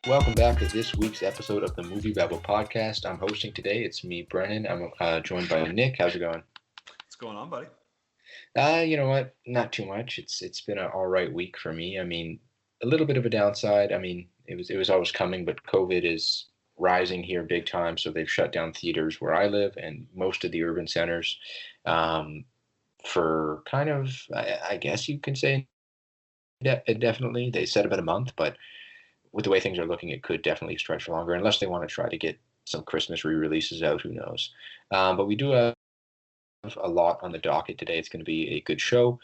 Welcome back to this week's episode of the MovieBabble Podcast. I'm hosting today. It's me, Brennan. I'm joined by Nick. How's it going? What's going on, buddy? You know what? Not too much. It's been an all right week for me. I mean, a little bit of a downside. I mean, it was always coming, but COVID is rising here big time. So they've shut down theaters where I live and most of the urban centers for kind of, I guess you can say indefinitely. They said about a month, but with the way things are looking, it could definitely stretch longer unless they want to try to get some Christmas re-releases out. Who knows? But we do have a lot on the docket today. It's going to be a good show.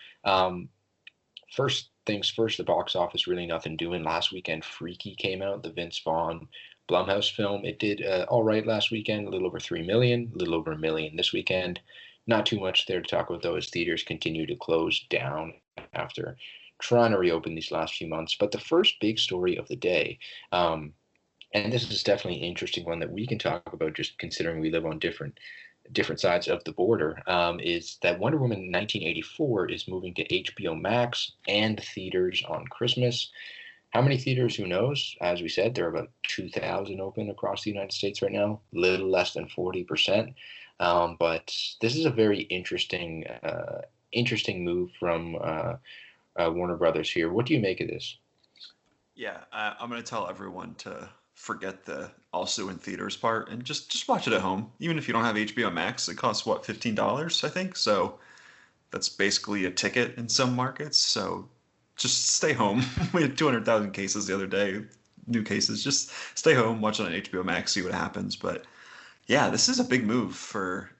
First things first, the box office, really nothing doing. Last weekend, Freaky came out, the Vince Vaughn Blumhouse film. It did all right last weekend, a little over 3 million, a little over a million this weekend. Not too much there to talk about, though, as theaters continue to close down after trying to reopen these last few months. But the first big story of the day, and this is definitely an interesting one that we can talk about, just considering we live on different sides of the border, is that Wonder Woman 1984 is moving to HBO Max and theaters on Christmas. How many theaters? Who knows? As we said, there are about 2,000 open across the United States right now, little less than 40%. But this is a very interesting move from Warner Brothers here. What do you make of this? Yeah, I'm going to tell everyone to forget the also in theaters part and just watch it at home. Even if you don't have HBO Max, it costs what, $15, I think. So that's basically a ticket in some markets. So just stay home. We had 200,000 cases the other day, new cases. Just stay home, watch it on HBO Max, see what happens. But yeah, this is a big move for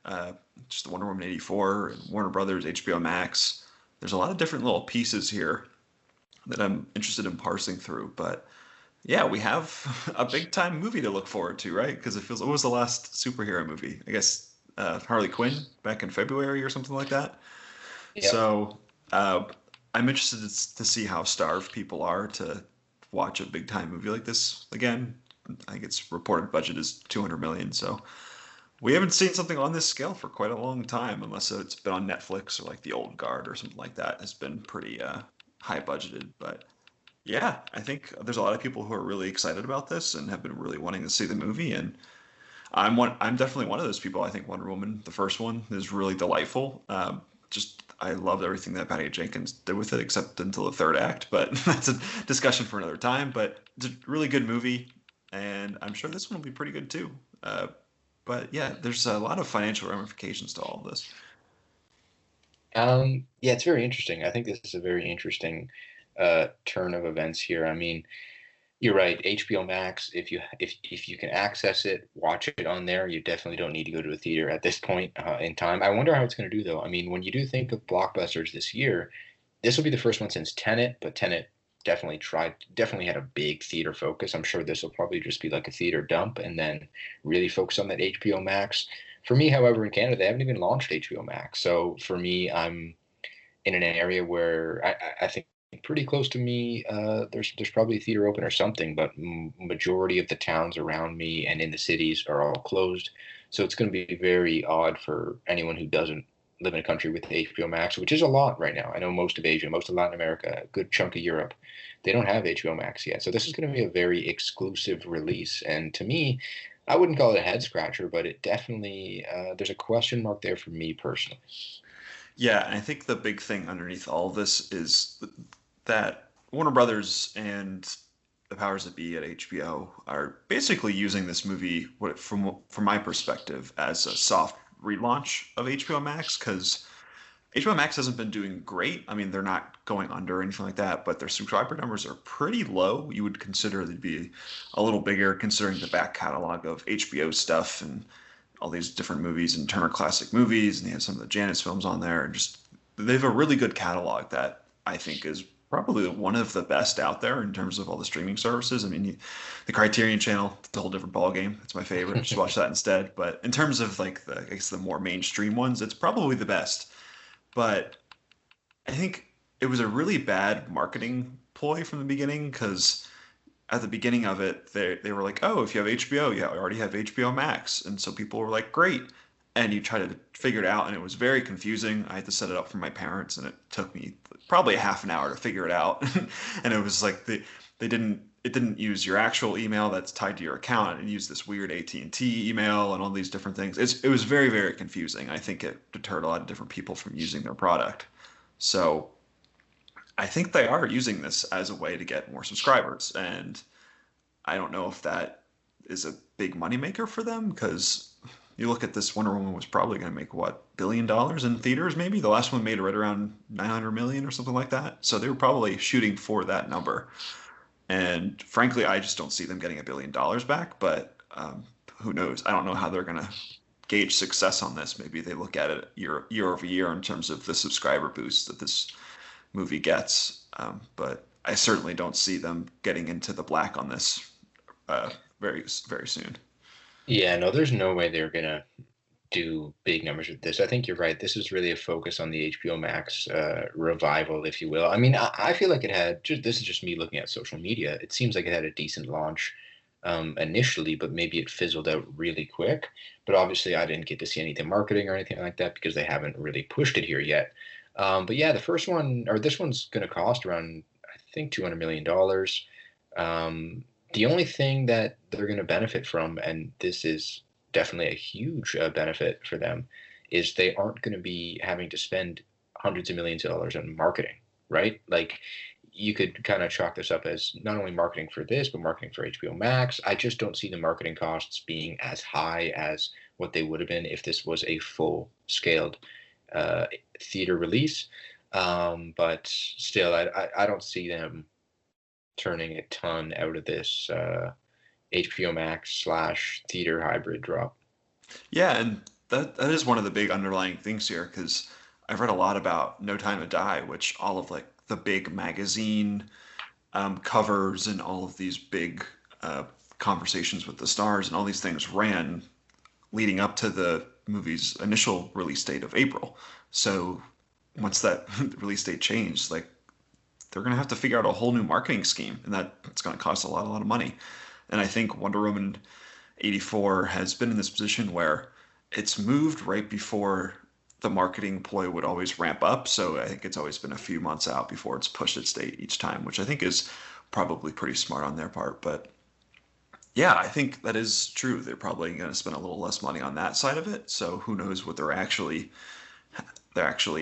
just the Wonder Woman 84 and Warner Brothers, HBO Max. There's a lot of different little pieces here that I'm interested in parsing through. But yeah, we have a big time movie to look forward to, right? Because it feels, what was the last superhero movie? I guess Harley Quinn back in February or something like that. Yep. So uh, I'm interested to see how starved people are to watch a big time movie like this again. I think its reported budget is 200 million. So we haven't seen something on this scale for quite a long time, unless it's been on Netflix or like The Old Guard or something like that. Has been pretty high budgeted, but yeah, I think there's a lot of people who are really excited about this and have been really wanting to see the movie, and I'm definitely one of those people. I think Wonder Woman, the first one, is really delightful. Just I loved everything that Patty Jenkins did with it, except until the third act. But that's a discussion for another time. But it's a really good movie, and I'm sure this one will be pretty good too. But yeah, there's a lot of financial ramifications to all of this. Yeah, it's very interesting. I think this is a very interesting turn of events here. I mean, you're right. HBO Max, if you can access it, watch it on there. You definitely don't need to go to a theater at this point in time. I wonder how it's going to do though. I mean, when you do think of blockbusters this year, this will be the first one since Tenet, but Tenet definitely had a big theater focus. I'm sure this will probably just be like a theater dump and then really focus on that HBO Max. For me, however, in Canada, they haven't even launched HBO Max. So for me, I'm in an area where I think pretty close to me, there's probably a theater open or something, but majority of the towns around me and in the cities are all closed. So it's going to be very odd for anyone who doesn't live in a country with HBO Max, which is a lot right now. I know most of Asia, most of Latin America, a good chunk of Europe, they don't have HBO Max yet. So this is going to be a very exclusive release. And to me, I wouldn't call it a head scratcher, but it definitely, there's a question mark there for me personally. Yeah, and I think the big thing underneath all of this is that Warner Brothers and the powers that be at HBO are basically using this movie, from my perspective, as a soft relaunch of HBO Max because HBO Max hasn't been doing great. I mean, they're not going under or anything like that, but their subscriber numbers are pretty low. You would consider they'd be a little bigger considering the back catalog of HBO stuff and all these different movies and Turner Classic Movies, and they have some of the Janus films on there. And just they have a really good catalog that I think is probably one of the best out there in terms of all the streaming services. I mean, the Criterion Channel, it's a whole different ballgame. It's my favorite. Just watch that instead. But in terms of like I guess the more mainstream ones, it's probably the best. But I think it was a really bad marketing ploy from the beginning because at the beginning of it, they were like, oh, if you have HBO, yeah, I already have HBO Max. And so people were like, great. And you try to figure it out, and it was very confusing. I had to set it up for my parents, and it took me probably a half an hour to figure it out. And it was like they didn't it didn't use your actual email that's tied to your account. It used this weird AT&T email and all these different things. It was very, very confusing. I think it deterred a lot of different people from using their product. So I think they are using this as a way to get more subscribers. And I don't know if that is a big moneymaker for them, because you look at this, Wonder Woman was probably going to make what, $1 billion in theaters maybe? The last one made right around 900 million or something like that. So they were probably shooting for that number. And frankly, I just don't see them getting $1 billion back, but who knows? I don't know how they're going to gauge success on this. Maybe they look at it year over year in terms of the subscriber boost that this movie gets. But I certainly don't see them getting into the black on this very, very soon. Yeah, no, there's no way they're gonna do big numbers with this. I think you're right. This is really a focus on the HBO Max revival, if you will. I mean, I feel like it had just this is just me looking at social media. It seems like it had a decent launch initially, but maybe it fizzled out really quick. But obviously, I didn't get to see anything marketing or anything like that because they haven't really pushed it here yet. But yeah, the first one or this one's going to cost around, I think, $200 million. The only thing that they're going to benefit from, and this is definitely a huge benefit for them, is they aren't going to be having to spend hundreds of millions of dollars on marketing, right? Like you could kind of chalk this up as not only marketing for this, but marketing for HBO Max. I just don't see the marketing costs being as high as what they would have been if this was a full scaled theater release. But still, I don't see them turning a ton out of this HBO Max / theater hybrid drop. Yeah, and that is one of the big underlying things here, because I've read a lot about No Time to Die, which all of like the big magazine covers and all of these big conversations with the stars and all these things ran leading up to the movie's initial release date of April. So once that release date changed, like they're going to have to figure out a whole new marketing scheme, and that's going to cost a lot of money. And I think Wonder Woman 84 has been in this position where it's moved right before the marketing ploy would always ramp up. So I think it's always been a few months out before it's pushed its date each time, which I think is probably pretty smart on their part. But yeah, I think that is true. They're probably going to spend a little less money on that side of it. So who knows what they're actually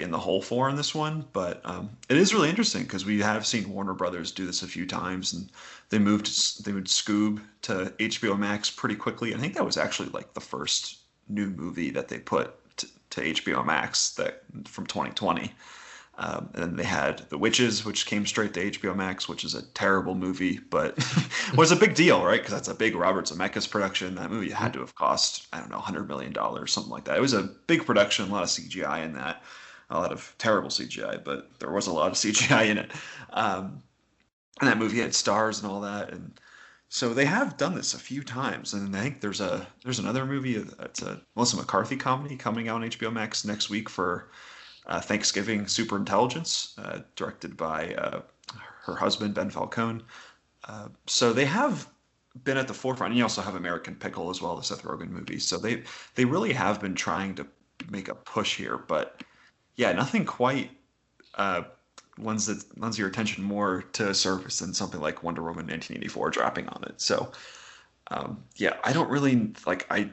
in the hole for in this one. But it is really interesting because we have seen Warner Brothers do this a few times, and they moved Scoob to HBO Max pretty quickly. I think that was actually like the first new movie that they put to HBO Max that from 2020. And then they had The Witches, which came straight to HBO Max, which is a terrible movie, but was a big deal, right? Because that's a big Robert Zemeckis production. That movie had to have cost, I don't know, $100 million, something like that. It was a big production, a lot of CGI in that, a lot of terrible CGI, but there was a lot of CGI in it. And that movie had stars and all that, and so they have done this a few times. And I think there's another movie, it's a Melissa McCarthy comedy coming out on HBO Max next week for Thanksgiving, Superintelligence, directed by her husband, Ben Falcone. So they have been at the forefront. And you also have American Pickle as well, the Seth Rogen movie. So they really have been trying to make a push here. But yeah, nothing quite lends your attention more to surface than something like Wonder Woman 1984 dropping on it. So yeah, I don't really like. I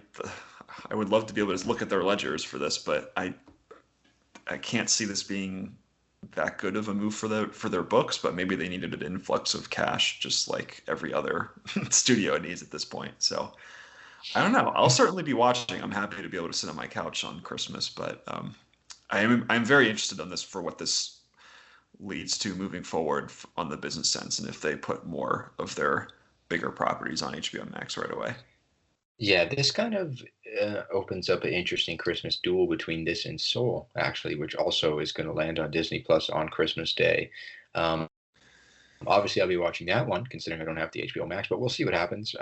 would love to be able to look at their ledgers for this, but I can't see this being that good of a move for their books, but maybe they needed an influx of cash just like every other studio needs at this point. So I don't know. I'll certainly be watching. I'm happy to be able to sit on my couch on Christmas, but I'm very interested in this for what this leads to moving forward on the business sense, and if they put more of their bigger properties on HBO Max right away. Yeah, this kind of opens up an interesting Christmas duel between this and Soul, actually, which also is going to land on Disney Plus on Christmas Day. Um, Obviously, I'll be watching that one, considering I don't have the HBO Max, but we'll see what happens.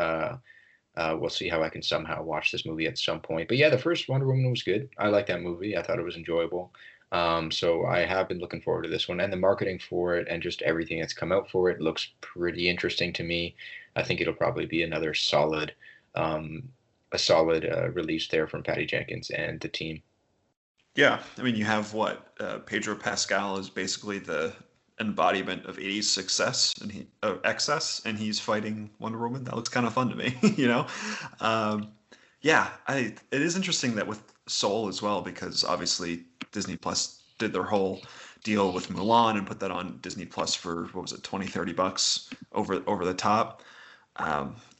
We'll see how I can somehow watch this movie at some point. But yeah, the first Wonder Woman was good. I liked that movie. I thought it was enjoyable. So I have been looking forward to this one, and the marketing for it and just everything that's come out for it looks pretty interesting to me. I think it'll probably be another solid release there from Patty Jenkins and the team. Yeah, I mean, you have what Pedro Pascal is basically the embodiment of 80s success and excess, and he's fighting Wonder Woman. That looks kind of fun to me, Yeah, it is interesting that with Soul as well, because obviously Disney Plus did their whole deal with Mulan and put that on Disney Plus for, what was it, 20, $30 over the top.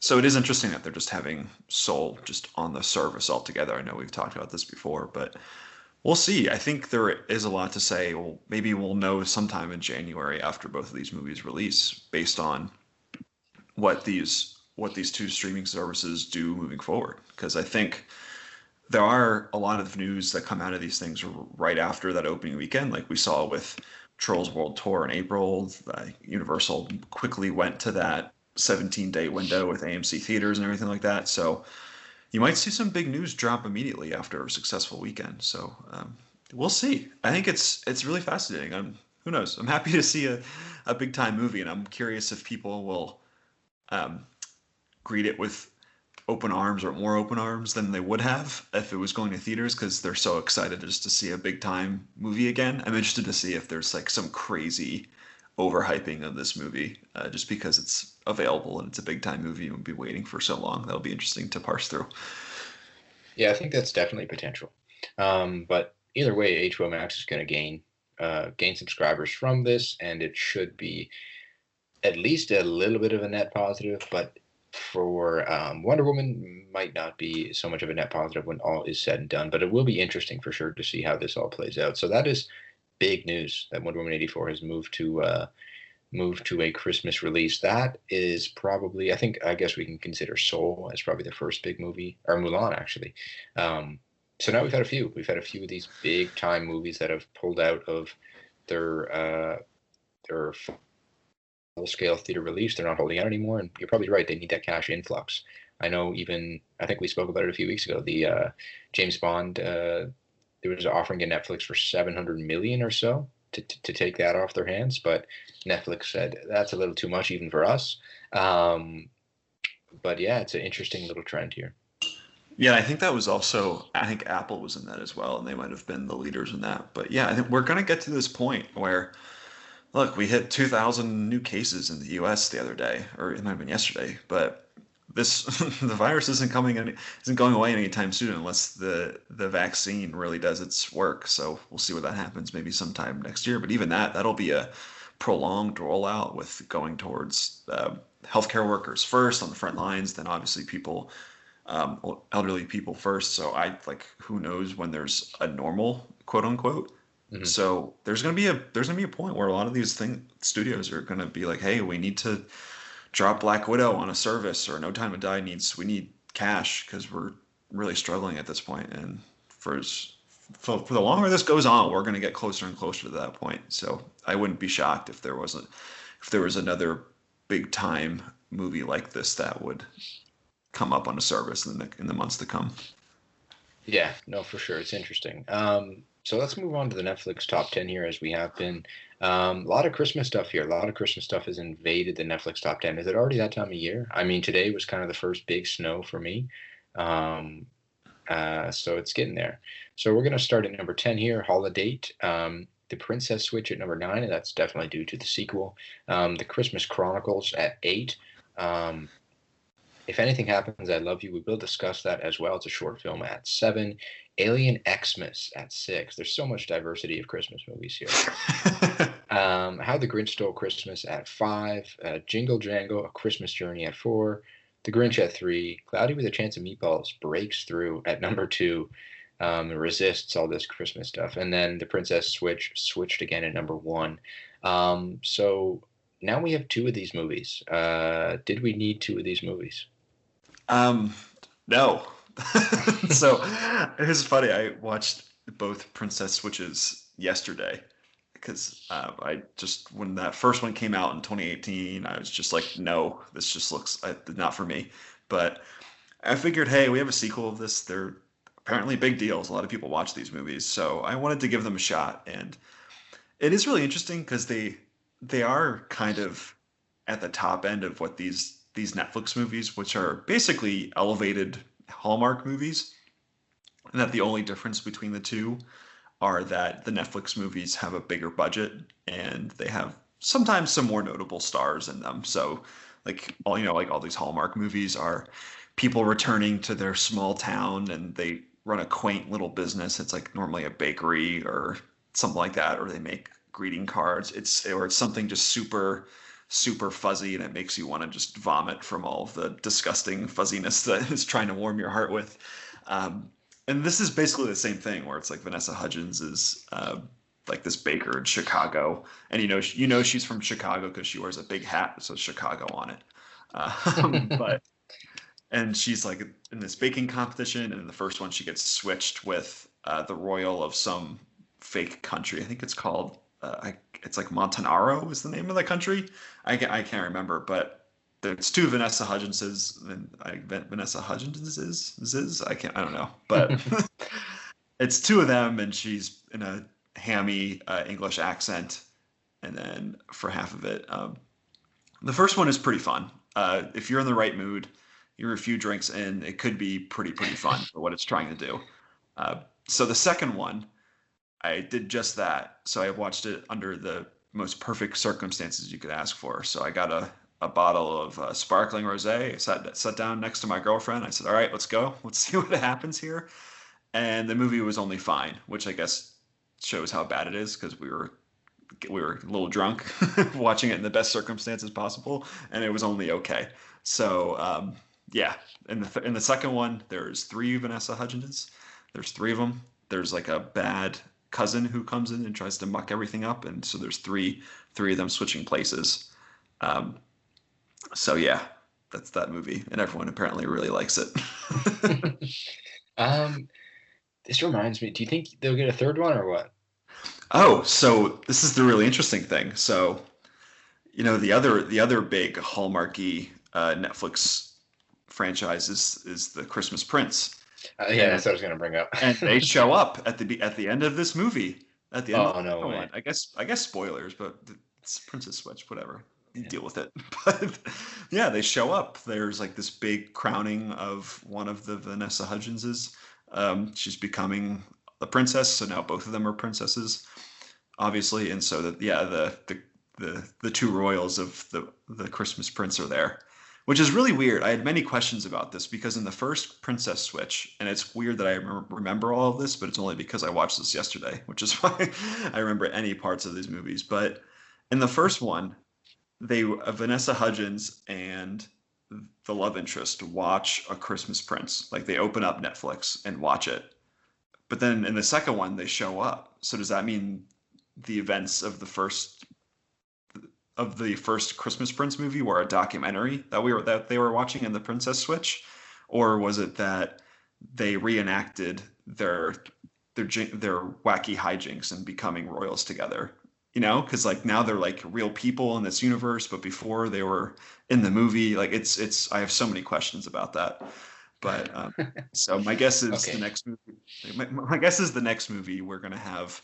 So it is interesting that they're just having Soul just on the service altogether. I know we've talked about this before, but we'll see. I think there is a lot to say. Well, maybe we'll know sometime in January after both of these movies release, based on what these two streaming services do moving forward. Because I think there are a lot of news that come out of these things right after that opening weekend, like we saw with Trolls World Tour in April. Universal quickly went to that 17-day window with AMC theaters and everything like that. So you might see some big news drop immediately after a successful weekend. So we'll see. I think it's really fascinating. Who knows? I'm happy to see a big time movie, and I'm curious if people will greet it with open arms, or more open arms than they would have if it was going to theaters, because they're so excited just to see a big time movie again. I'm interested to see if there's like some crazy overhyping of this movie, just because it's available and it's a big time movie and we'll be waiting for so long. That'll be interesting to parse through. Yeah, I think that's definitely potential. But either way, HBO Max is going to gain subscribers from this, and it should be at least a little bit of a net positive. But for Wonder Woman, might not be so much of a net positive when all is said and done. But it will be interesting for sure to see how this all plays out. So that is big news that Wonder Woman 84 has moved to a Christmas release. That is probably, I guess we can consider Soul as probably the first big movie, or Mulan actually. So now we've had a few of these big time movies that have pulled out of their full scale theater release. They're not holding out anymore, and you're probably right. They need that cash influx. I know. I think we spoke about it a few weeks ago. The James Bond. There was an offering to Netflix for $700 million or so to take that off their hands, but Netflix said that's a little too much even for us. But yeah, it's an interesting little trend here. Yeah, I think that was also, I think Apple was in that as well, and they might have been the leaders in that. But yeah, I think we're going to get to this point where, look, we hit 2,000 new cases in the US the other day, or it might have been yesterday, but the virus isn't going away anytime soon unless the vaccine really does its work. So we'll see what that happens maybe sometime next year. But even that'll be a prolonged rollout, with going towards healthcare workers first on the front lines, then obviously people, elderly people first. So who knows when there's a normal, quote unquote. Mm-hmm. So there's gonna be a point where a lot of these studios are gonna be like, hey, we need to drop Black Widow on a service, or No Time to Die we need cash because we're really struggling at this point. And for the longer this goes on, we're going to get closer and closer to that point. So I wouldn't be shocked if there was another big time movie like this that would come up on a service in the months to come. Yeah, no, for sure. It's interesting. So let's move on to the Netflix top 10 here, as we have been. A lot of Christmas stuff here. A lot of Christmas stuff has invaded the Netflix top 10. Is it already that time of year? I mean, today was kind of the first big snow for me. So it's getting there. So we're going to start at number 10 here, Holiday. The Princess Switch at number 9, and that's definitely due to the sequel. The Christmas Chronicles at 8. If Anything Happens, I Love You. We will discuss that as well. It's a short film at 7. Alien Xmas at 6. There's so much diversity of Christmas movies here. How the Grinch Stole Christmas at 5. Jingle Jangle, A Christmas Journey at 4. The Grinch at 3. Cloudy with a Chance of Meatballs breaks through at number 2. And resists all this Christmas stuff. And then The Princess Switch switched again at number 1. So now we have 2 of these movies. Did we need 2 of these movies? No. So it was funny. I watched both Princess Switches yesterday because when that first one came out in 2018, I was just like, no, this just looks not for me. But I figured, hey, we have a sequel of this. They're apparently big deals. A lot of people watch these movies, so I wanted to give them a shot. And it is really interesting because they are kind of at the top end of what these Netflix movies, which are basically elevated Hallmark movies, and that the only difference between the two are that the Netflix movies have a bigger budget and they have sometimes some more notable stars in them. So like all these Hallmark movies are people returning to their small town and they run a quaint little business. It's like normally a bakery or something like that, or they make greeting cards. It's something just super fuzzy and it makes you want to just vomit from all of the disgusting fuzziness that is trying to warm your heart with. And this is basically the same thing where it's like Vanessa Hudgens is like this baker in Chicago, and she's from Chicago because she wears a big hat that says Chicago on it. But and she's like in this baking competition, and in the first one she gets switched with the royal of some fake country. I think it's called it's like Montanaro is the name of the country. I can't remember, but there's two Vanessa Hudgenses, and Vanessa Hudgens is I don't know, but it's two of them, and she's in a hammy English accent, and then for half of it, the first one is pretty fun. If you're in the right mood, you're a few drinks in, it could be pretty fun for what it's trying to do. So the second one, I did just that. So I watched it under the most perfect circumstances you could ask for. So I got a bottle of sparkling rosé. I sat down next to my girlfriend. I said, "All right, let's go. Let's see what happens here." And the movie was only fine, which I guess shows how bad it is because we were a little drunk watching it in the best circumstances possible, and it was only okay. So yeah, in the second one, there's three Vanessa Hudgens. There's three of them. There's like a bad cousin who comes in and tries to muck everything up, and so there's three of them switching places. So yeah, that's that movie, and everyone apparently really likes it. This reminds me. Do you think they'll get a third one or what? Oh, so this is the really interesting thing. So, the other big Hallmarky Netflix franchise is the Christmas Prince. Yeah, that's what I was going to bring up. And they show up at the end of this movie. At the end of no way. One. I guess spoilers, but it's Princess Switch, whatever. You deal with it. But yeah, they show up. There's like this big crowning of one of the Vanessa Hudgenses. She's becoming a princess, so now both of them are princesses, obviously, and so that the two royals of the Christmas Prince are there, which is really weird. I had many questions about this because in the first Princess Switch, and it's weird that I remember all of this, but it's only because I watched this yesterday, which is why I remember any parts of these movies. But in the first one, Vanessa Hudgens and the love interest watch A Christmas Prince. Like they open up Netflix and watch it. But then in the second one, they show up. So does that mean the events of the first Christmas Prince movie were a documentary that they were watching in the Princess Switch, or was it that they reenacted their wacky hijinks and becoming royals together? Because like now they're like real people in this universe, but before they were in the movie. Like it's I have so many questions about that. But so my guess is okay. The next movie. My guess is the next movie we're gonna have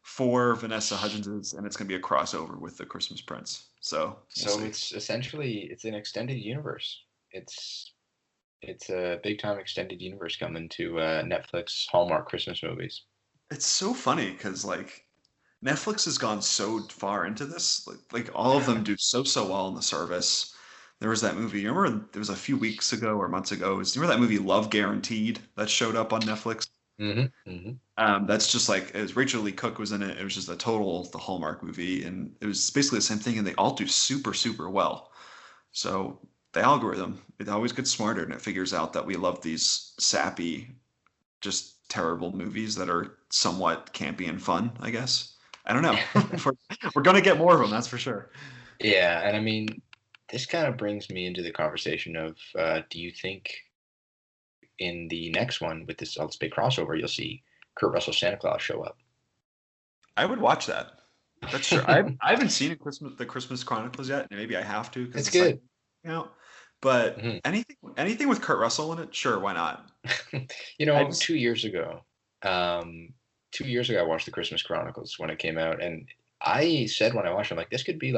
4 Vanessa Hudgenses, and it's gonna be a crossover with the Christmas Prince. So it's essentially an extended universe. It's a big time extended universe coming to Netflix Hallmark Christmas movies. It's so funny because like Netflix has gone so far into this. Like all of them do so well in the service. There was that movie. You remember there was a few weeks ago or months ago. Remember that movie Love Guaranteed that showed up on Netflix? Mm-hmm. Mm-hmm. That's just like it was Rachel Lee Cook was in it. It was just the Hallmark movie, and it was basically the same thing. And they all do super well. So the algorithm, it always gets smarter, and it figures out that we love these sappy, just terrible movies that are somewhat campy and fun, I guess. I don't know. We're going to get more of them, that's for sure. Yeah, and I mean, this kind of brings me into the conversation of, do you think in the next one with this big crossover, you'll see Kurt Russell Santa Claus show up? I would watch that. That's true. I haven't seen the Christmas Chronicles yet, and maybe I have to. It's good. Like, but anything with Kurt Russell in it, sure, why not? 2 years ago. 2 years ago, I watched the Christmas Chronicles when it came out, and I said when I watched it, I'm like, this could be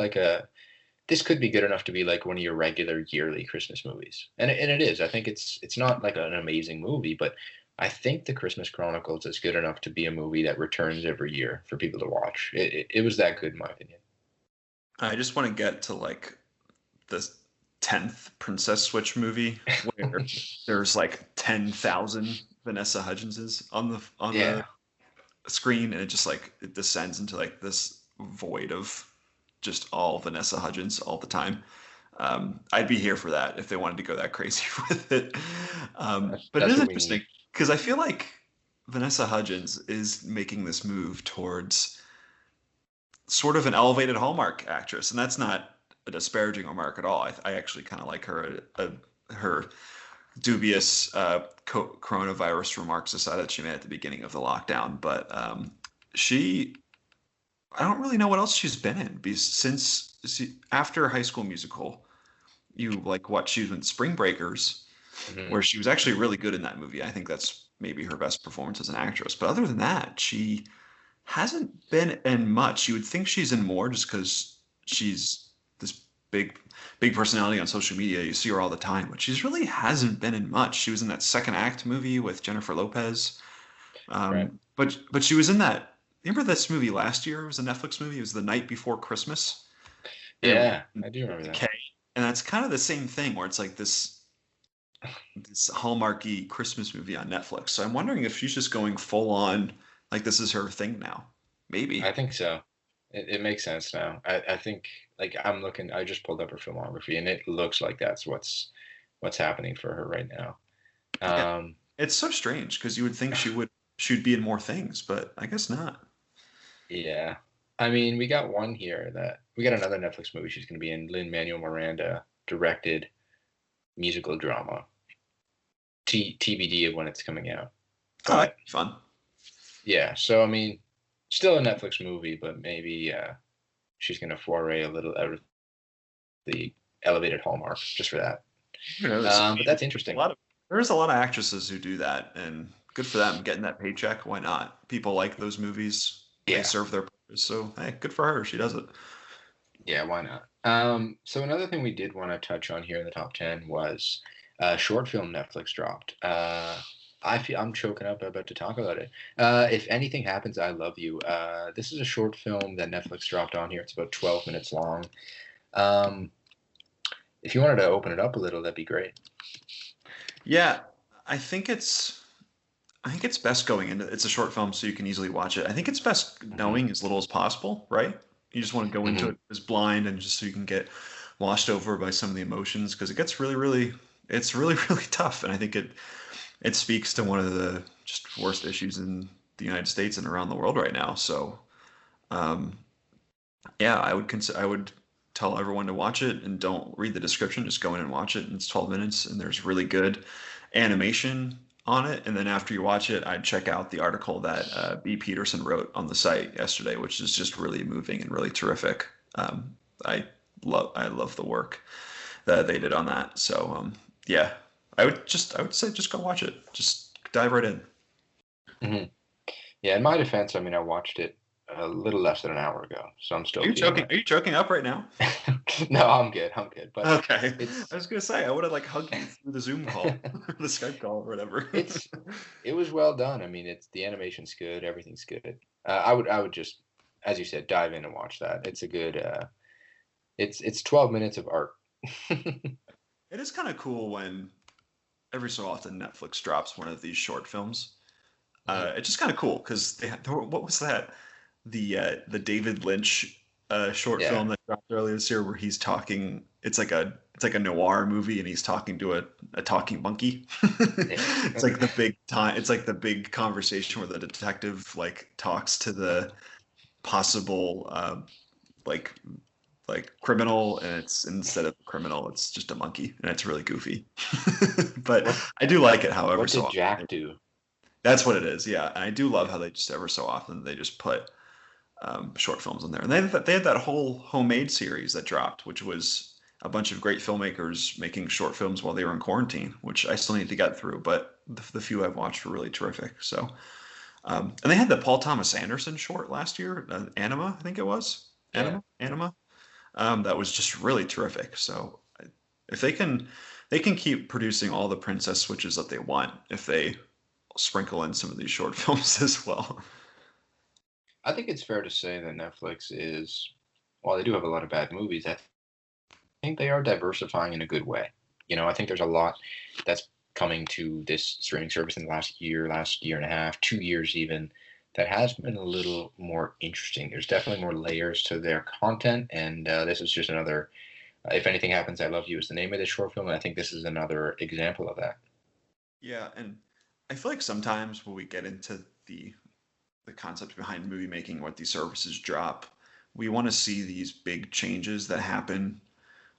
good enough to be like one of your regular yearly Christmas movies, and it is. I think it's not like an amazing movie, but I think the Christmas Chronicles is good enough to be a movie that returns every year for people to watch. It was that good in my opinion. I just want to get to like the 10th Princess Switch movie where there's like 10,000 Vanessa Hudgenses on the Yeah, screen, and it just like it descends into like this void of just all Vanessa Hudgens all the time. I'd be here for that if they wanted to go that crazy with it. But it that's is what we need. interesting because I feel like Vanessa Hudgens is making this move towards sort of an elevated Hallmark actress, and that's not a disparaging remark at all. I actually kind of like her. Her dubious coronavirus remarks aside that she made at the beginning of the lockdown, but she I don't really know what else she's been in because after High School Musical, you like what she was in Spring Breakers, Hmm. where she was actually really good in that movie. I think that's maybe her best performance as an actress. But other than that, she hasn't been in much. You would think she's in more just because she's this big personality on social media. You see her all the time, but she's really hasn't been in much. She was in that Second Act movie with Jennifer Lopez. Right. But she was in that. Remember this movie last year? It was a Netflix movie. It was The Night Before Christmas, and it was Yeah, I do remember that. K. And that's kind of the same thing where it's like this Hallmarky Christmas movie on Netflix. So I'm wondering if she's just going full on, like this is her thing now. I Maybe. think so. It makes sense now. I think like I'm looking. I just pulled up her filmography, and it looks like that's what's happening for her right now. Yeah. Um, It's so strange because you would think she'd be in more things, but I guess not. yeah. I mean, we got another Netflix movie she's going to be in. Lin-Manuel Miranda directed musical drama. TBD of when it's coming out. Oh, that'd But be fun. yeah, so I mean, still a Netflix movie, but maybe she's going to foray a little out of the elevated Hallmark just for that. Who knows? I But mean, that's interesting. there's a lot of actresses who do that, and good for them getting that paycheck. Why not? People like those movies. They Yeah, serve their purpose. So hey, good for her. She does it. yeah, why not? So another thing we did want to touch on here in the top 10 was a short film Netflix dropped. I'm choking up about to talk about it. If Anything Happens, I Love You. This is a short film that Netflix dropped on here. It's about 12 minutes long. Um, if you wanted to open it up a little, that'd be great. Yeah, I think it's I think it's best going into it's a short film, so you can easily watch it. I think it's best Hmm. knowing as little as possible, right? You just want to go into Hmm. it as blind and just so you can get washed over by some of the emotions because it gets it's really, really tough. And I think it speaks to one of the just worst issues in the United States and around the world right now. So, um, yeah, I would tell everyone to watch it and don't read the description. Just go in and watch it. And it's 12 minutes, and there's really good animation on it. And then after you watch it, I'd check out the article that B. Peterson wrote on the site yesterday, which is just really moving and really terrific. Um, I love the work that they did on that. So yeah, I would say just go watch it. Just dive right in. Hmm. Yeah, in my defense, I mean, I watched it a little less than an hour ago, so I'm still feeling Are you choking up right now? it. No, I'm good. I'm good. But Okay. I it's was gonna say I would have like hugged you through the Zoom call, the Skype call, or whatever. it's it was well done. I mean, it's the animation's good, everything's good. I would just, as you said, dive in and watch that. It's a good. It's 12 minutes of art. It is kind of cool when every so often Netflix drops one of these short films. Mhm. It's just kind of cool because what was that? The David Lynch short Yeah. film that dropped earlier this year where he's talking. It's like a noir movie and he's talking to a talking monkey. Yeah. It's like the big time. It's like the big conversation where the detective like talks to the possible like criminal, and it's instead of criminal, it's just a monkey, and it's really goofy. But What I do like it, however, what so did often. Jack do? That's what it is, yeah. And I do love Yeah. how they just ever so often they just put short films in there. And they had that whole homemade series that dropped, which was a bunch of great filmmakers making short films while they were in quarantine, which I still need to get through. But the few I've watched were really terrific. So, and they had the Paul Thomas Anderson short last year, Anima, I think it was. Yeah. Anima. That was just really terrific. So if they can keep producing all the princess switches that they want if they sprinkle in some of these short films as well. I think it's fair to say that Netflix is while they do have a lot of bad movies, I think they are diversifying in a good way. I think there's a lot that's coming to this streaming service in the last year and a half, 2 years even, that has been a little more interesting. There's definitely more layers to their content, and this is just another. If Anything Happens, I Love You is the name of this short film, and I think this is another example of that. Yeah, and I feel like sometimes when we get into the concept behind movie making, what these services drop, we want to see these big changes that happen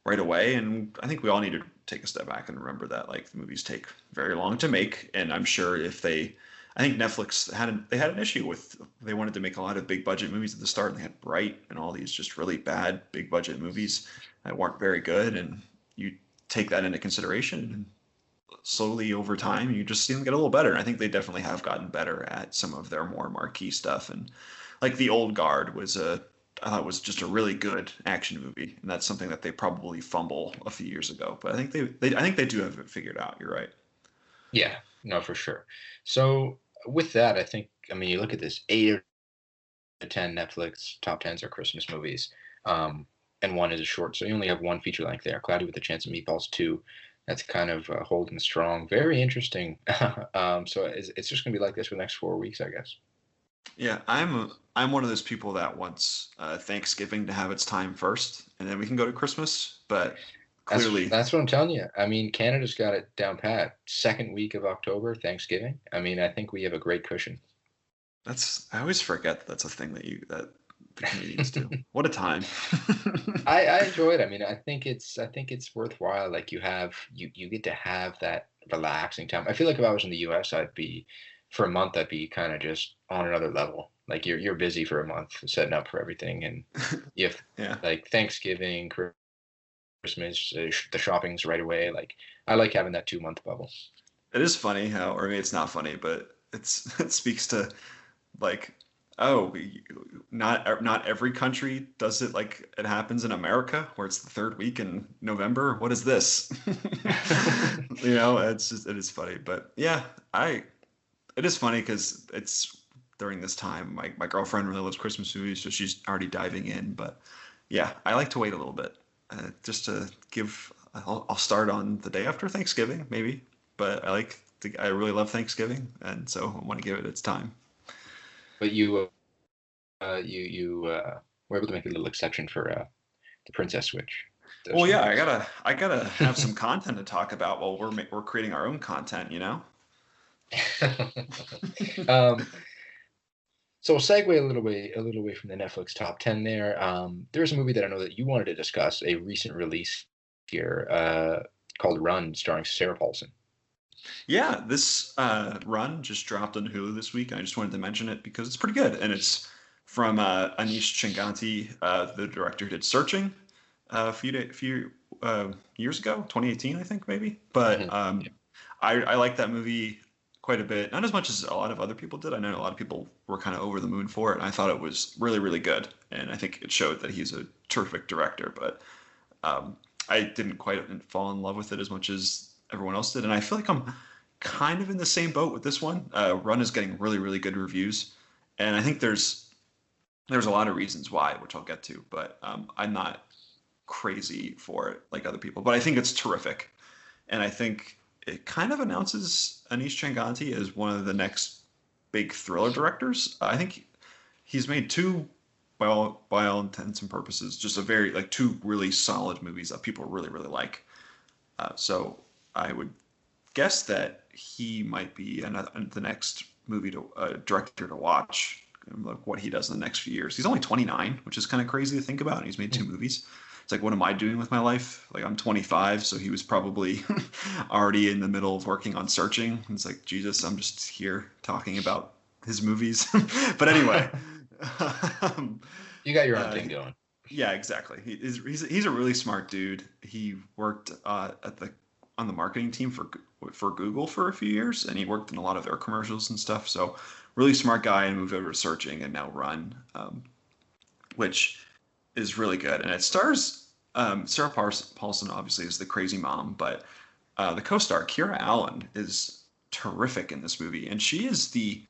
right away. And I think we all need to take a step back and remember that like the movies take very long to make. And I'm sure I think Netflix had an issue with, they wanted to make a lot of big budget movies at the start, and they had Bright and all these just really bad big budget movies that weren't very good. And you take that into consideration, and slowly over time you just see them get a little better. And I think they definitely have gotten better at some of their more marquee stuff. And like The Old Guard I thought was just a really good action movie, and that's something that they probably fumble a few years ago. But I think I think they do have it figured out. You're right. Yeah, no, for sure. So with that, you look at this 8 or 10 Netflix top tens are Christmas movies, and one is a short. So you only have one feature length there, Cloudy with a Chance of Meatballs 2. That's kind of holding strong. Very interesting. So it's just going to be like this for the next 4 weeks, I guess. Yeah, I'm one of those people that wants Thanksgiving to have its time first, and then we can go to Christmas. But clearly, that's what I'm telling you. Canada's got it down pat. Second week of October, Thanksgiving. I think we have a great cushion. I always forget that's a thing that the Canadians do. What a time! I enjoy it. I think it's worthwhile. Like you get to have that relaxing time. I feel like if I was in the U.S., for a month, I'd be kind of just on another level. Like you're busy for a month setting up for everything, and you have yeah. like Thanksgiving, Christmas, the shopping's right away. Like I like having that 2 month bubble. It is funny how, or maybe it's not funny, but it speaks to like, oh, not every country does it like it happens in America, where it's the third week in November. What is this? It is funny, but yeah, it is funny because it's during this time. My girlfriend really loves Christmas movies, so she's already diving in. But yeah, I like to wait a little bit, just to give. I'll start on the day after Thanksgiving, maybe. But I really love Thanksgiving, and so I want to give it its time. But you were able to make a little exception for the Princess Switch. Well, yeah, I gotta have some content to talk about while we're creating our own content, So we'll segue a little way from the Netflix top 10 there. There's a movie that I know that you wanted to discuss, a recent release here called Run, starring Sarah Paulson. Yeah, this Run just dropped on Hulu this week. I just wanted to mention it because it's pretty good, and it's from Anish Chinganti, the director who did Searching a few years ago, 2018, I think maybe. But I like that movie quite a bit, not as much as a lot of other people did. I know a lot of people were kind of over the moon for it, and I thought it was really, really good. And I think it showed that he's a terrific director. But I didn't quite fall in love with it as much as everyone else did, and I feel like I'm kind of in the same boat with this one. Run is getting really, really good reviews, and I think there's a lot of reasons why, which I'll get to, but I'm not crazy for it like other people. But I think it's terrific, and I think it kind of announces Anish Chinganti as one of the next big thriller directors. I think he's made two, by all intents and purposes, just two really solid movies that people really, really like. So I would guess that he might be the next director to watch, like what he does in the next few years. He's only 29, which is kind of crazy to think about. And he's made 2 movies. It's like, what am I doing with my life? Like, I'm 25, so he was probably already in the middle of working on Searching. It's like, Jesus, I'm just here talking about his movies. But anyway. You got your own thing going. Yeah, exactly. He's a really smart dude. He worked on the marketing team for Google for a few years, and he worked in a lot of their commercials and stuff. So really smart guy, and moved over to Searching and now Run, which is really good. And it stars Sarah Paulson, obviously, is the crazy mom, but the co-star Kira Allen is terrific in this movie, and she is the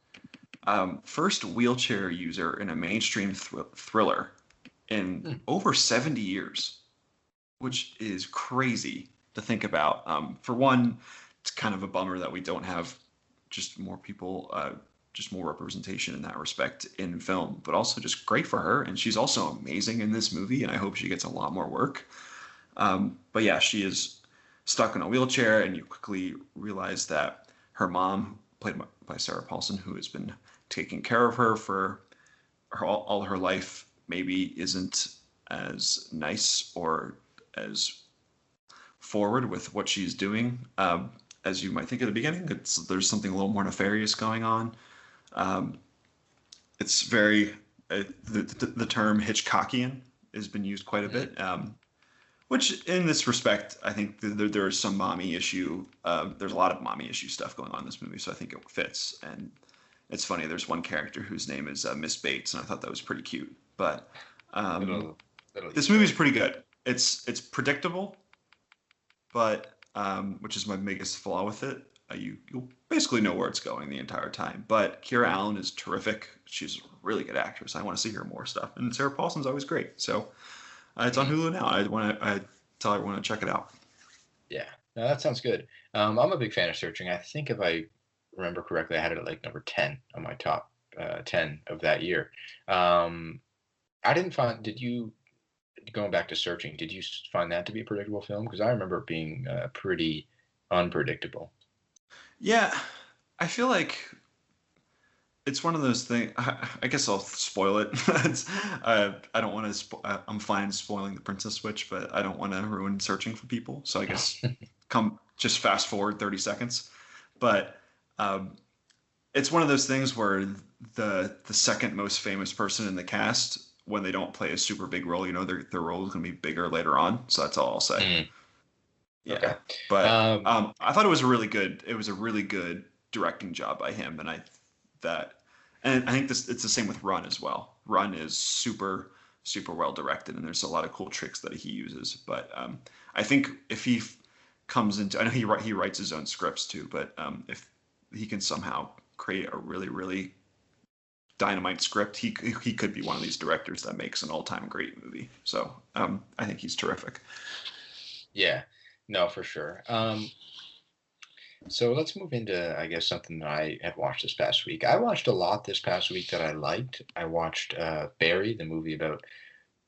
first wheelchair user in a mainstream thriller in Hmm. over 70 years, which is crazy to think about. For one, it's kind of a bummer that we don't have just more people, just more representation in that respect in film, but also just great for her. And she's also amazing in this movie, and I hope she gets a lot more work. But yeah, she is stuck in a wheelchair, and you quickly realize that her mom, played by Sarah Paulson, who has been taking care of her for all her life, maybe isn't as nice or as forward with what she's doing as you might think at the beginning. There's something a little more nefarious going on. Um, it's very the term Hitchcockian has been used quite a Hmm. bit. Which, in this respect, I think there is some mommy issue. There's a lot of mommy issue stuff going on in this movie, so I think it fits. And it's funny. There's one character whose name is Miss Bates, and I thought that was pretty cute. But um, Little little this Easter movie's egg. pretty good. It's predictable, but which is my biggest flaw with it. You'll basically know where it's going the entire time. But Kira Allen is terrific. She's a really good actress. I want to see her more stuff, and Sarah Paulson's always great. So it's on Hmm. Hulu now. I tell everyone to check it out. Yeah, no, that sounds good. I'm a big fan of Searching. I think if I remember correctly, I had it at like number 10 on my top 10 of that year. Um, I didn't find. Did you going back to Searching? Did you find that to be a predictable film? Because I remember it being pretty unpredictable. Yeah, I feel like it's one of those things. I guess I'll spoil it. I don't want to. I'm fine spoiling the Princess Switch, but I don't want to ruin Searching for people. So I guess come just fast forward 30 seconds. But um, it's one of those things where the second most famous person in the cast, when they don't play a super big role, their role is going to be bigger later on. So that's all I'll say. Mm, Yeah, okay. but Um, I thought it was a really good. It was a really good directing job by him, that, and I think it's the same with Run as well. Run is super well directed, and there's a lot of cool tricks that he uses. But I think if he comes into, I know he writes his own scripts too, but if he can somehow create a really dynamite script, he could be one of these directors that makes an all time great movie. So I think he's terrific. yeah, no, for sure. So let's move into, I guess, something that I had watched this past week. I watched a lot this past week that I liked. I watched Barry, the movie about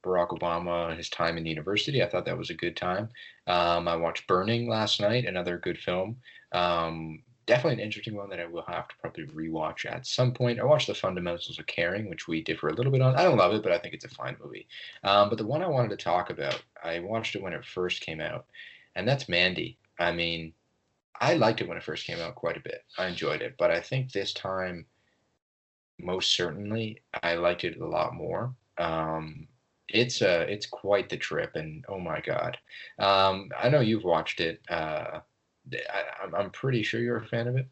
Barack Obama, his time in the university. I thought that was a good time. I watched Burning last night, another good film. Definitely an interesting one that I will have to probably rewatch at some point. I watched The Fundamentals of Caring, which we differ a little bit on. I don't love it, but I think it's a fine movie. But the one I wanted to talk about, I watched it when it first came out, and that's Mandy. I mean, I liked it when it first came out quite a bit. I enjoyed it, but I think this time, most certainly, I liked it a lot more. It's quite the trip, and oh my god, I know you've watched it. I'm pretty sure you're a fan of it.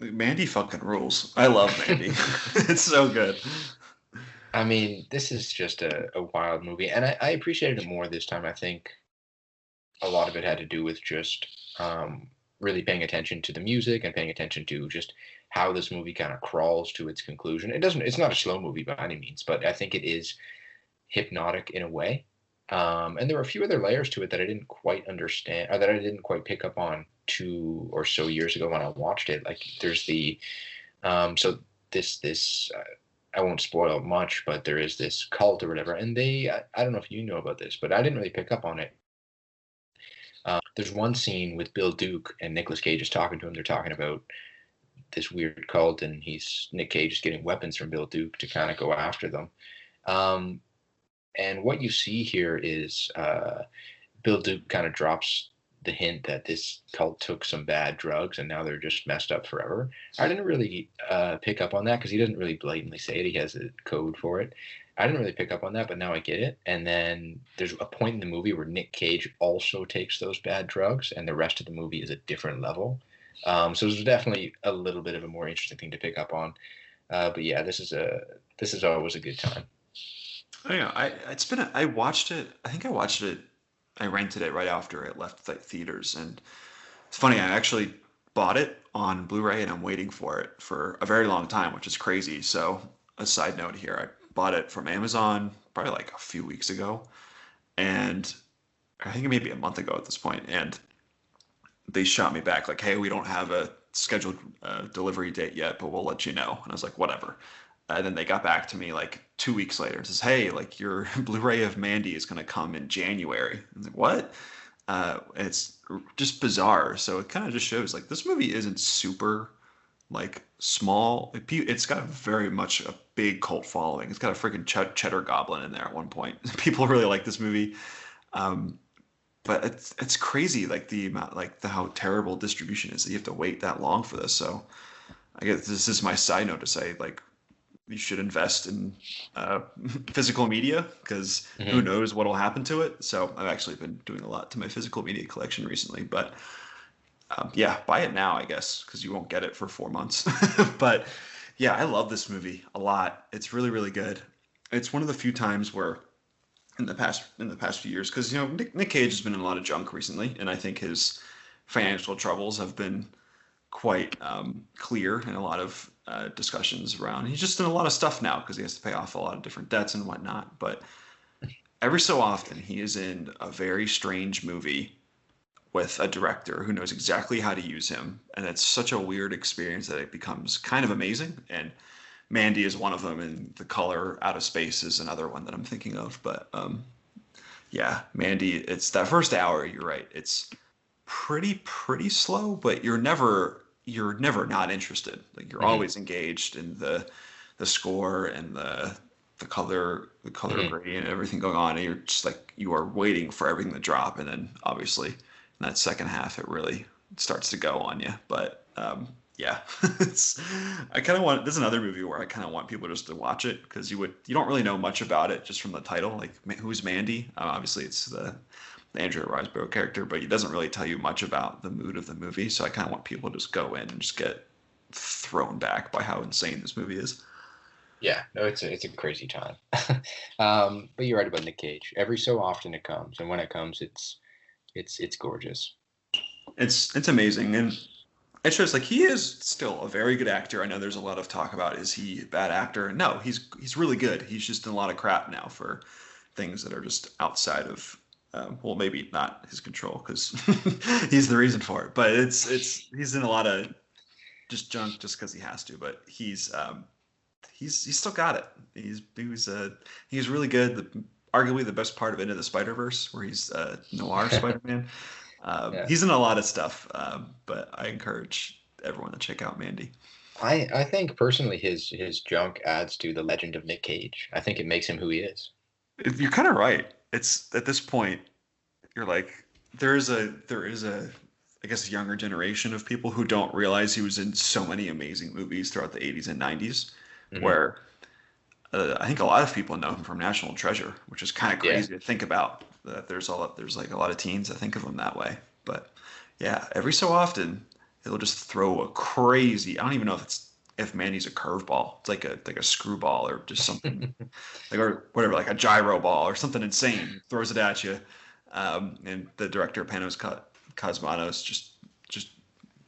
Mandy fucking rules. I love Mandy. It's so good. I mean, this is just a wild movie, and I appreciated it more this time. I think a lot of it had to do with just really paying attention to the music and paying attention to just how this movie kind of crawls to its conclusion. It's not a slow movie by any means, but I think it is hypnotic in a way. And there were a few other layers to it that I didn't quite understand, or that I didn't quite pick up on 2 or so years ago when I watched it. Like there's so this I won't spoil much, but there is this cult or whatever, and I don't know if you know about this, but I didn't really pick up on it. There's one scene with Bill Duke and Nicolas Cage is talking to him. They're talking about this weird cult, and Nick Cage is getting weapons from Bill Duke to kind of go after them. Um, and what you see here is Bill Duke kind of drops the hint that this cult took some bad drugs and now they're just messed up forever. I didn't really pick up on that because he doesn't really blatantly say it. He has a code for it. I didn't really pick up on that, but now I get it. And then there's a point in the movie where Nick Cage also takes those bad drugs, and the rest of the movie is a different level. So it's definitely a little bit of a more interesting thing to pick up on. But yeah, this is always a good time. Oh, yeah, I watched it. I think I watched it. I rented it right after it left the theaters, and it's funny. I actually bought it on Blu-ray, and I'm waiting for it for a very long time, which is crazy. So, a side note here: I bought it from Amazon probably like a few weeks ago, and I think it may be a month ago at this point, and they shot me back like, "Hey, we don't have a scheduled delivery date yet, but we'll let you know." And I was like, "Whatever." And then they got back to me like 2 weeks later and says, "Hey, like your Blu-ray of Mandy is going to come in January." I was like, "What?" It's just bizarre. So it kind of just shows like this movie isn't super like small. It's got very much a big cult following. It's got a freaking cheddar goblin in there at one point. People really like this movie. Um, but it's crazy like the amount like how terrible distribution is that you have to wait that long for this. So I guess this is my side note to say like you should invest in uh, physical media because who Hmm. knows what will happen to it. So I've actually been doing a lot to my physical media collection recently, but yeah, buy it now, I guess, because you won't get it for 4 months. But yeah, I love this movie a lot. It's really, really good. It's one of the few times where in the past few years, because Nick Cage has been in a lot of junk recently, and I think his financial troubles have been quite clear in a lot of discussions around. He's just in a lot of stuff now because he has to pay off a lot of different debts and whatnot. But every so often, he is in a very strange movie with a director who knows exactly how to use him. And it's such a weird experience that it becomes kind of amazing. And Mandy is one of them, and The Color Out of Space is another one that I'm thinking of. But yeah, Mandy, it's that first hour, you're right. It's pretty slow, but you're never not interested. Like you're Hmm. always engaged in the score and the color Hmm. gradient and everything going on, and you're just like you are waiting for everything to drop, and then obviously in that second half it really starts to go on you. But yeah, it's I kind of want this is another movie where I kind of want people just to watch it because you don't really know much about it just from the title. Like who's Mandy? Obviously it's the Andrew Riseborough character, but he doesn't really tell you much about the mood of the movie. So I kind of want people to just go in and just get thrown back by how insane this movie is. Yeah, no, it's a crazy time. But you're right about Nick Cage. Every so often it comes, and when it comes, it's gorgeous. It's amazing, and it shows like he is still a very good actor. I know there's a lot of talk about is he a bad actor? No, he's really good. He's just in a lot of crap now for things that are just outside of well, maybe not his control because he's the reason for it. But it's he's in a lot of just junk just because he has to. But he's still got it. He's really good. Arguably the best part of Into the Spider Verse, where he's noir Spider Man. Yeah, He's in a lot of stuff, but I encourage everyone to check out Mandy. I think personally his junk adds to the legend of Nick Cage. I think it makes him who he is. You're kind of right. It's at this point you're like there is a I guess younger generation of people who don't realize he was in so many amazing movies throughout the 80s and 90s, Hmm. where I think a lot of people know him from National Treasure, which is kind of Yeah. crazy to think about. That there's like a lot of teens that think of him that way. But yeah, every so often it'll just throw a crazy. I don't even know if Mandy's a curveball. It's like a screwball or just something like or whatever, like a gyro ball or something insane. Throws it at you, and the director Panos Cosmatos just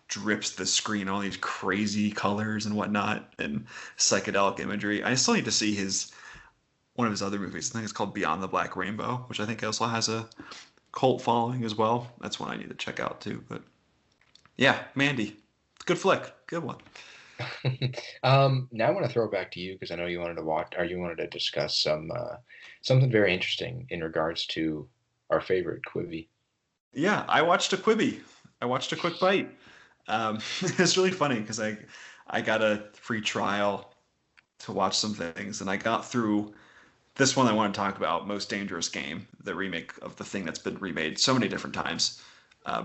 drips the screen all these crazy colors and whatnot and psychedelic imagery. I still need to see his one of his other movies. I think it's called Beyond the Black Rainbow, which I think also has a cult following as well. That's one I need to check out too. But yeah, Mandy, good flick, good one. Now I want to throw it back to you because I know you wanted to watch or you wanted to discuss something very interesting in regards to our favorite Quibi. Yeah, I watched a Quibi. I watched a quick bite. It's really funny because I got a free trial to watch some things, and I got through this one I want to talk about, Most Dangerous Game, the remake of the thing that's been remade so many different times. Uh,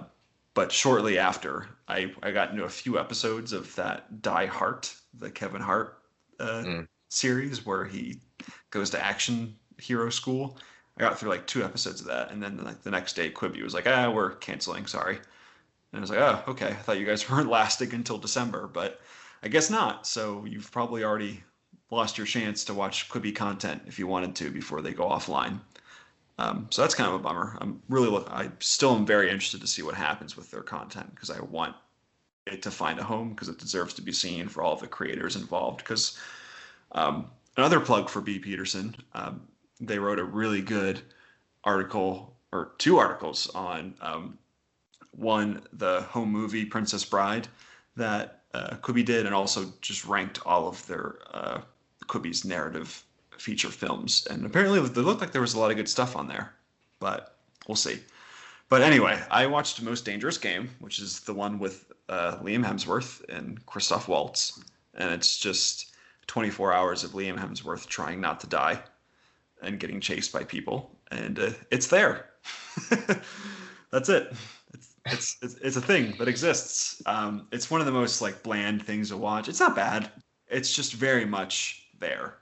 but shortly after, I got into a few episodes of that Die Hard, the Kevin Hart uh, Mm. series where he goes to action hero school. I got through like 2 episodes of that, and then like the next day, Quibi was like, "Ah, we're canceling. Sorry." And I was like, "Oh, okay. I thought you guys weren't lasting until December, but I guess not. So you've probably already lost your chance to watch Quibi content if you wanted to before they go offline." So that's kind of a bummer. I still am very interested to see what happens with their content because I want it to find a home because it deserves to be seen for all of the creators involved. Because another plug for B. Peterson. They wrote a really good article, or 2 articles on one, the home movie Princess Bride that Quibi did, and also just ranked all of their Quibi's narrative feature films. And apparently it looked like there was a lot of good stuff on there, but we'll see. But anyway, I watched Most Dangerous Game, which is the one with Liam Hemsworth and Christoph Waltz, and it's just 24 hours of Liam Hemsworth trying not to die and getting chased by people, and it's there. That's it. It's a thing that exists. It's one of the most like bland things to watch. It's not bad. It's just very much there.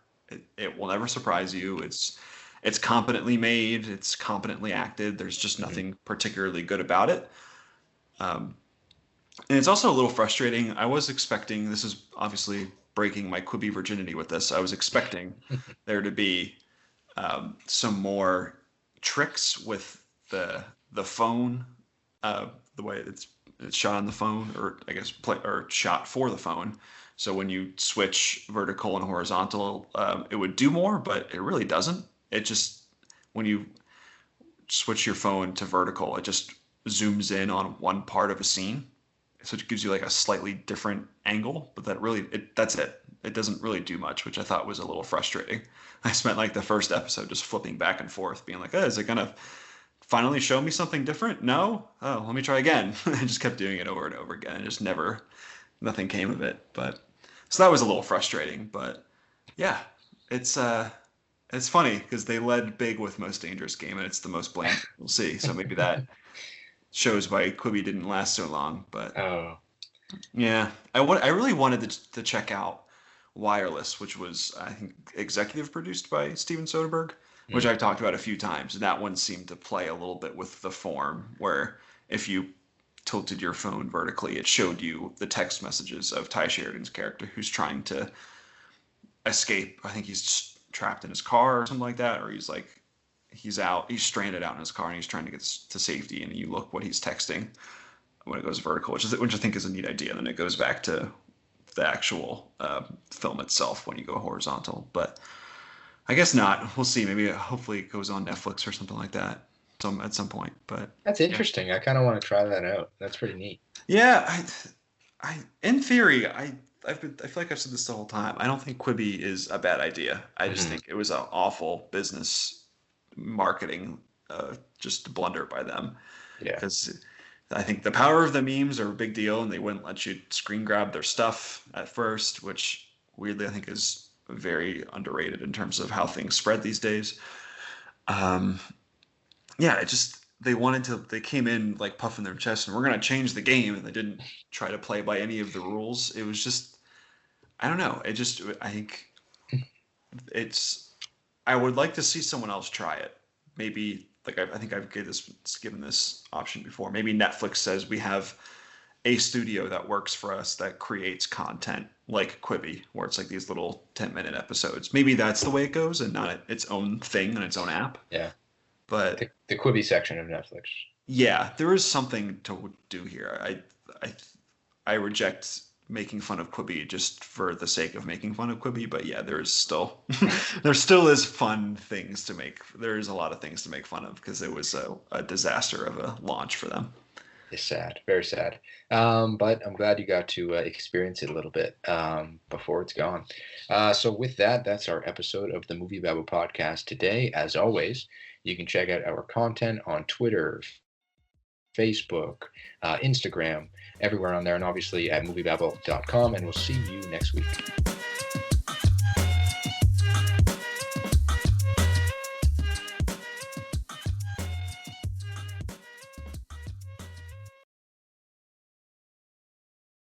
It will never surprise you. It's competently made. It's competently acted. There's just nothing particularly good about it. And it's also a little frustrating. I was expecting, this is obviously breaking my Quibi virginity with this, I was expecting there to be some more tricks with the phone, the way it's shot on the phone, or I guess or shot for the phone. So when you switch vertical and horizontal, it would do more, but it really doesn't. It just, when you switch your phone to vertical, it just zooms in on one part of a scene. So it gives you like a slightly different angle, but that's it. It doesn't really do much, which I thought was a little frustrating. I spent like the first episode just flipping back and forth, being like, oh, is it going to finally show me something different? No? Oh, let me try again. I just kept doing it over and over again. And just nothing came of it. But so that was a little frustrating. But yeah, it's funny because they led big with Most Dangerous Game, and it's the most bland we'll see. So maybe that shows why Quibi didn't last so long. But yeah, I really wanted to check out Wireless, which was, I think, executive produced by Steven Soderbergh, which I've talked about a few times. And that one seemed to play a little bit with the form, where if you tilted your phone vertically, it showed you the text messages of Ty Sheridan's character, who's trying to escape. I think he's trapped in his car or something like that, or he's stranded out in his car and he's trying to get to safety, and you look what he's texting when it goes vertical, which I think is a neat idea. And then it goes back to the actual film itself when you go horizontal. But I guess not. We'll see. Maybe hopefully it goes on Netflix or something like that at some point. But that's interesting. Yeah. I kind of want to try that out. That's pretty neat. Yeah, I in theory, I feel like I've said this the whole time. I don't think Quibi is a bad idea. I just think it was an awful business marketing just blunder by them. Yeah. Because I think the power of the memes are a big deal, and they wouldn't let you screen grab their stuff at first, which weirdly I think is very underrated in terms of how things spread these days. Yeah, they came in like puffing their chest and we're going to change the game, and they didn't try to play by any of the rules. It was just, I don't know. I think I would like to see someone else try it. Maybe, like I think I've given this option before. Maybe Netflix says we have a studio that works for us that creates content like Quibi, where it's like these little 10-minute episodes. Maybe that's the way it goes, and not its own thing and its own app. Yeah. But the Quibi section of Netflix. Yeah, there is something to do here. I reject making fun of Quibi just for the sake of making fun of Quibi, but yeah, there still is fun things to make. There is a lot of things to make fun of because it was a disaster of a launch for them. It's sad, very sad. But I'm glad you got to experience it a little bit before it's gone. So with that's our episode of the MovieBabble Podcast today. As always, you can check out our content on Twitter, Facebook, Instagram, everywhere on there, and obviously at moviebabble.com, and we'll see you next week.